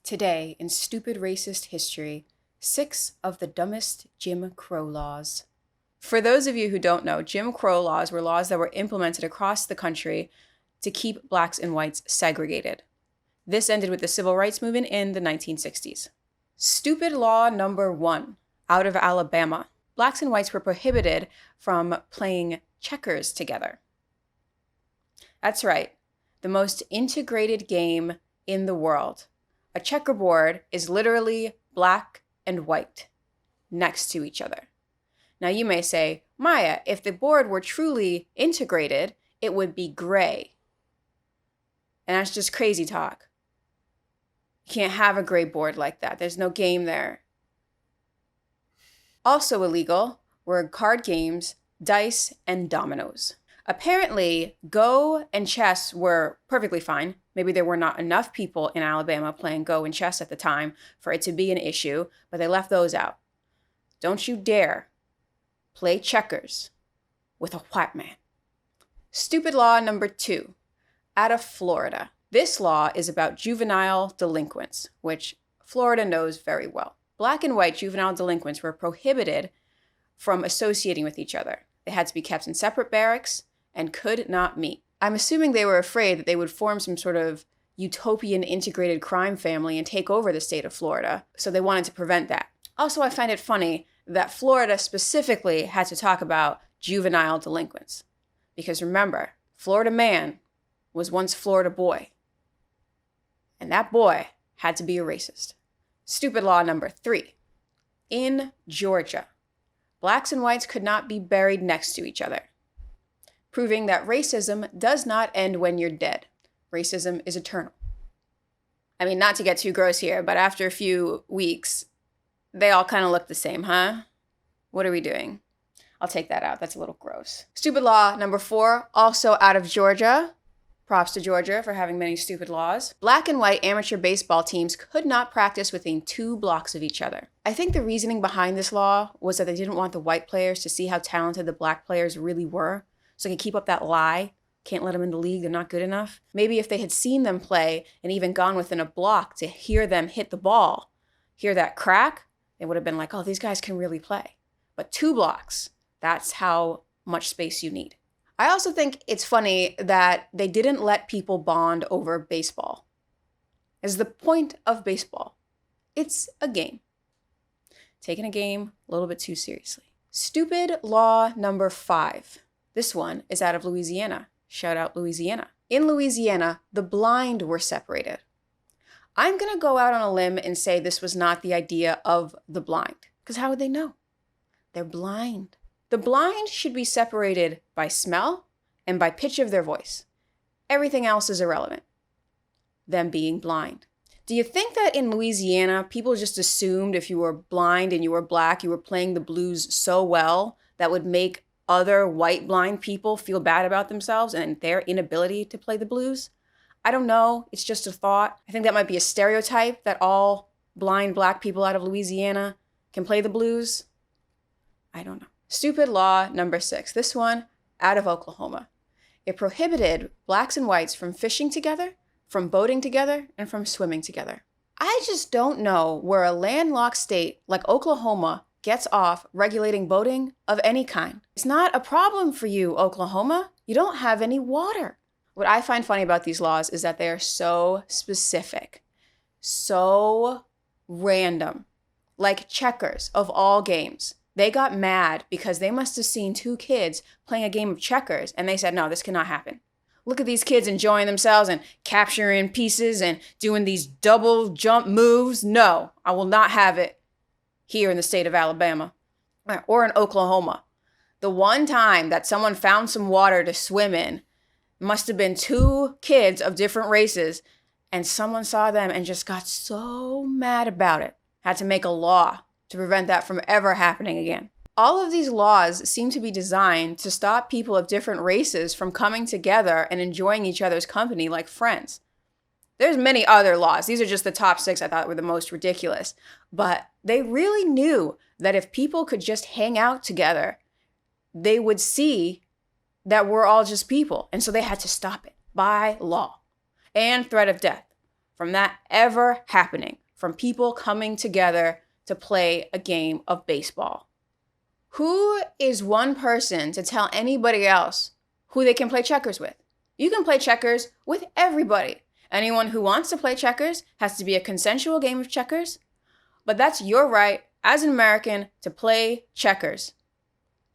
Today, in stupid racist history, 6 of the dumbest Jim Crow laws. For those of you who don't know, Jim Crow laws were laws that were implemented across the country to keep blacks and whites segregated. This ended with the Civil Rights Movement in the 1960s. Stupid law number 1, out of Alabama. Blacks and whites were prohibited from playing checkers together. That's right, the most integrated game in the world. A checkerboard is literally black and white next to each other. Now you may say, Maya, if the board were truly integrated, it would be gray. And that's just crazy talk. You can't have a gray board like that. There's no game there. Also illegal were card games, dice, and dominoes. Apparently, Go and chess were perfectly fine. Maybe there were not enough people in Alabama playing Go and chess at the time for it to be an issue, but they left those out. Don't you dare play checkers with a white man. Stupid law number 2, out of Florida. This law is about juvenile delinquents, which Florida knows very well. Black and white juvenile delinquents were prohibited from associating with each other. They had to be kept in separate barracks and could not meet. I'm assuming they were afraid that they would form some sort of utopian integrated crime family and take over the state of Florida, so they wanted to prevent that. Also, I find it funny that Florida specifically had to talk about juvenile delinquents. Because remember, Florida man was once Florida boy. And that boy had to be a racist. Stupid law number 3. In Georgia, blacks and whites could not be buried next to each other, proving that racism does not end when you're dead. Racism is eternal. I mean, not to get too gross here, but after a few weeks, they all kind of look the same, huh? What are we doing? I'll take that out. That's a little gross. Stupid law number 4, also out of Georgia. Props to Georgia for having many stupid laws. Black and white amateur baseball teams could not practice within 2 blocks of each other. I think the reasoning behind this law was that they didn't want the white players to see how talented the black players really were, so they could keep up that lie. Can't let them in the league, they're not good enough. Maybe if they had seen them play and even gone within a block to hear them hit the ball, hear that crack, they would have been like, oh, these guys can really play. But 2 blocks, that's how much space you need. I also think it's funny that they didn't let people bond over baseball. It's the point of baseball. It's a game. Taking a game a little bit too seriously. Stupid law number 5. This one is out of Louisiana. Shout out Louisiana. In Louisiana, the blind were separated. I'm going to go out on a limb and say this was not the idea of the blind. Because how would they know? They're blind. The blind should be separated by smell and by pitch of their voice. Everything else is irrelevant. Them being blind. Do you think that in Louisiana, people just assumed if you were blind and you were black, you were playing the blues so well that would make other white blind people feel bad about themselves and their inability to play the blues? I don't know. It's just a thought. I think that might be a stereotype that all blind black people out of Louisiana can play the blues. I don't know. Stupid law number 6. This one out of Oklahoma. It prohibited blacks and whites from fishing together, from boating together, and from swimming together. I just don't know where a landlocked state like Oklahoma gets off regulating boating of any kind. It's not a problem for you, Oklahoma. You don't have any water. What I find funny about these laws is that they are so specific, so random, like checkers of all games. They got mad because they must have seen 2 kids playing a game of checkers and they said, no, this cannot happen. Look at these kids enjoying themselves and capturing pieces and doing these double jump moves. No, I will not have it here in the state of Alabama or in Oklahoma. The one time that someone found some water to swim in must have been 2 kids of different races, and someone saw them and just got so mad about it. Had to make a law to prevent that from ever happening again. All of these laws seem to be designed to stop people of different races from coming together and enjoying each other's company like friends. There's many other laws. These are just the top 6 I thought were the most ridiculous. But they really knew that if people could just hang out together, they would see that we're all just people. And so they had to stop it by law and threat of death from that ever happening, from people coming together to play a game of baseball. Who is one person to tell anybody else who they can play checkers with? You can play checkers with everybody. Anyone who wants to play checkers has to be a consensual game of checkers, but that's your right as an American to play checkers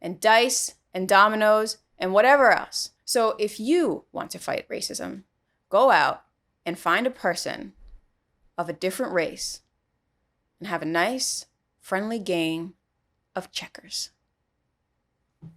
and dice and dominoes and whatever else. So if you want to fight racism, go out and find a person of a different race and have a nice, friendly game of checkers.